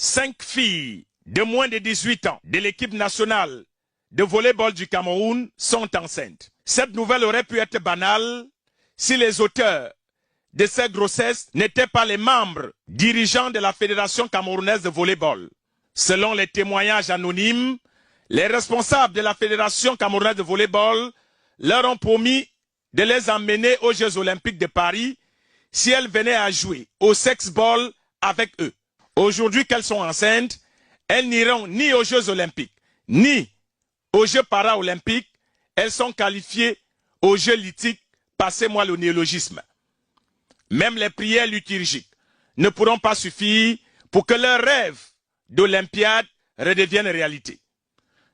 5 filles de moins de 18 ans de l'équipe nationale de volleyball du Cameroun sont enceintes. Cette nouvelle aurait pu être banale si les auteurs de cette grossesse n'étaient pas les membres dirigeants de la Fédération camerounaise de volleyball. Selon les témoignages anonymes, les responsables de la Fédération camerounaise de volleyball leur ont promis de les emmener aux Jeux Olympiques de Paris si elles venaient à jouer au sexball avec eux. Aujourd'hui qu'elles sont enceintes, elles n'iront ni aux Jeux Olympiques, ni aux Jeux Paralympiques. Elles sont qualifiées aux Jeux lithiques, passez-moi le néologisme. Même les prières liturgiques ne pourront pas suffire pour que leur rêve d'Olympiade redevienne réalité.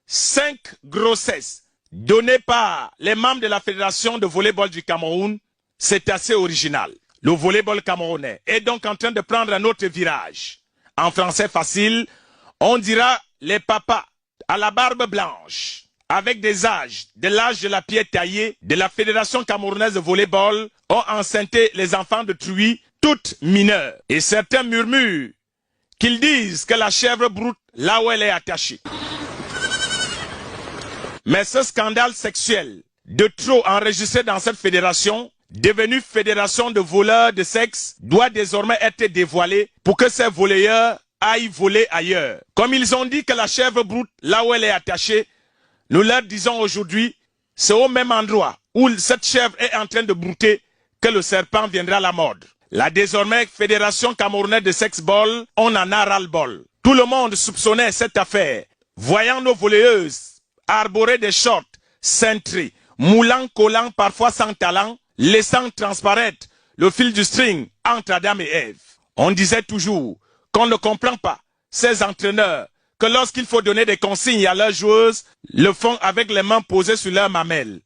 5 grossesses données par les membres de la Fédération de volleyball du Cameroun, c'est assez original. Le volleyball camerounais est donc en train de prendre un autre virage. En français facile, on dira les papas à la barbe blanche, avec des âges, de l'âge de la pierre taillée de la Fédération camerounaise de volleyball, ont enceinté les enfants de truie, toutes mineures. Et certains murmurent qu'ils disent que la chèvre broute là où elle est attachée. Mais ce scandale sexuel de trop enregistré dans cette fédération, devenue fédération de voleurs de sexe, doit désormais être dévoilé pour que ces volleyeurs aillent voler ailleurs. Comme ils ont dit que la chèvre broute là où elle est attachée, nous leur disons aujourd'hui, c'est au même endroit où cette chèvre est en train de brouter que le serpent viendra à la mode. La désormais Fédération camerounaise de sexball, on en a ras-le-bol. Tout le monde soupçonnait cette affaire, voyant nos volleyeuses arborer des shorts cintrés, moulant, collant, parfois sans talent, laissant transparaître le fil du string entre Adam et Ève. On disait toujours qu'on ne comprend pas ces entraîneurs que lorsqu'il faut donner des consignes à leurs joueuses, le font avec les mains posées sur leurs mamelles,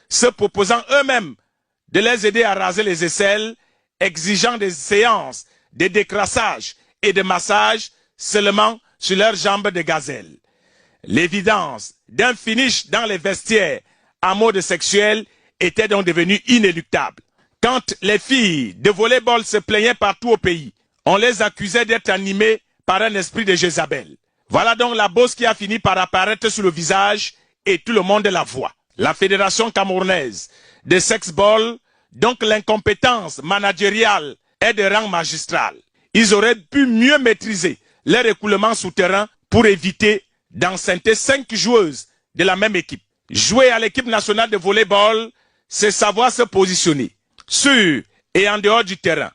se proposant eux-mêmes de les aider à raser les aisselles, exigeant des séances de décrassage et de massage seulement sur leurs jambes de gazelle. L'évidence d'un finish dans les vestiaires en mode sexuel était donc devenue inéluctable. Quand les filles de volleyball se plaignaient partout au pays, on les accusait d'être animées par un esprit de Jézabel. Voilà donc la bosse qui a fini par apparaître sur le visage et tout le monde la voit. La Fédération camerounaise de sexball, donc l'incompétence managériale est de rang magistral. Ils auraient pu mieux maîtriser leur écoulement souterrain pour éviter d'enceinter 5 joueuses de la même équipe. Jouer à l'équipe nationale de volleyball, c'est savoir se positionner sur et en dehors du terrain.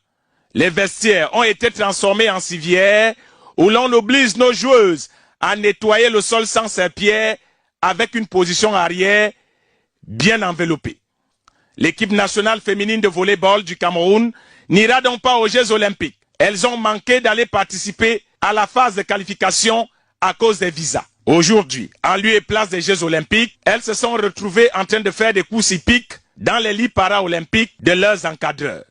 Les vestiaires ont été transformés en civières où l'on oblige nos joueuses à nettoyer le sol sans serpillère avec une position arrière bien enveloppée. L'équipe nationale féminine de volleyball du Cameroun n'ira donc pas aux Jeux Olympiques. Elles ont manqué d'aller participer à la phase de qualification à cause des visas. Aujourd'hui, en lieu et place des Jeux Olympiques, elles se sont retrouvées en train de faire des courses hippiques dans les lits paralympiques de leurs encadreurs.